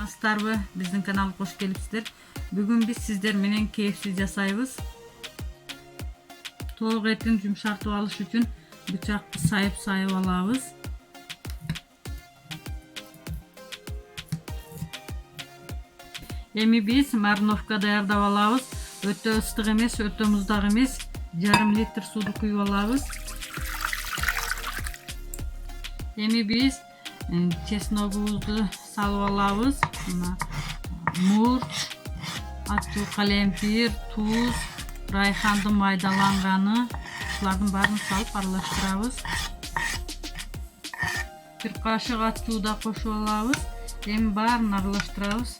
саламатсыздарбы? Биздин каналга кош келипсиздер. Бүгүн биз сиздер менен KFC жасайбыз. Тоок этин жумшартып алыш үчүн бычакты сайып алабыз. Эми биз мариновка даярдап алабыз. Өтө ыстык эмес, өтө муздак эмес. 1,5 литр сууду куюп алабыз. Эми биз чесногубузду салып алабыз. Мурч, ачуу калемпир, туз, райхандын майдаланганы, булардын баарын салып аралаштырабыз. 1 кашык ачуу да кошуп алабыз. Эми баарын аралаштырабыз.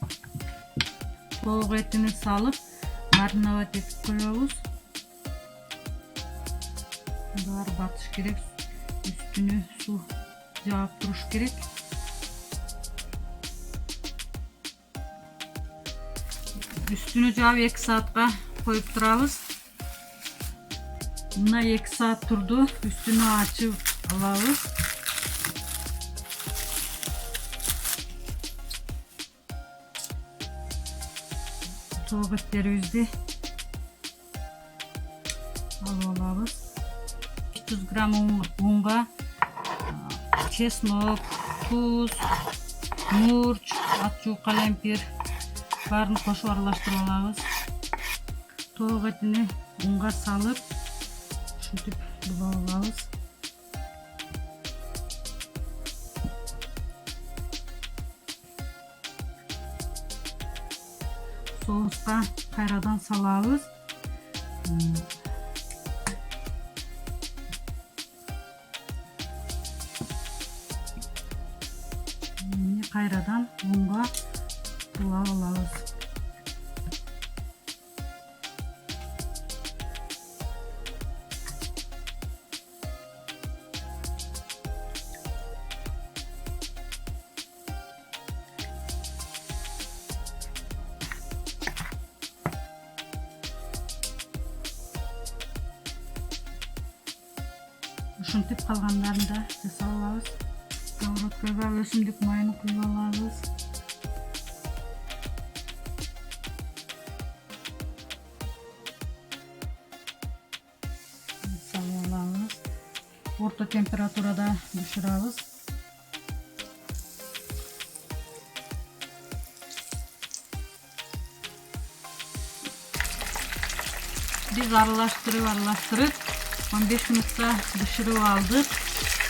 Тоок этини салып мариновать этип коебуз. Баары батыш керек. Үстүнө суу жаап туруш керек. Üstünü жаап 2 saatка коюп турабыз. Мына 2 saat турду. Üstünü ачып алабыз. Тоок эттерибизди алып алабыз. 300 грамм унга чеснок, туз, мурч, ачуу калемпир баарын кошуп аралаштырып алабыз. Тоок этини унга салып, ушинтип булап алабыз. Соуска кайрадан салабыз. Кайрадан унга булап алабыз. Ушинтип калгандарын да жасап алабыз. Сковородкага өсүмдүк майын куюп алабыз. Салып алабыз. Орто температурада бышырабыз. Биз аралаштырып 15 минутта бышырып алдык.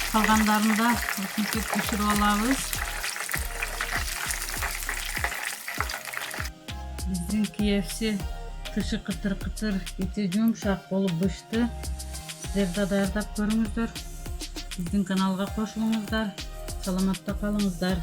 Калгандарын да ушинтип бышырып алабыз. Биздин KFC тышы кытыр-кытыр, ичи жумшак болуп бышты. Сиздер да даярдап көрүңүздөр. Биздин каналга кошулуңуздар. Саламатта калыңыздар.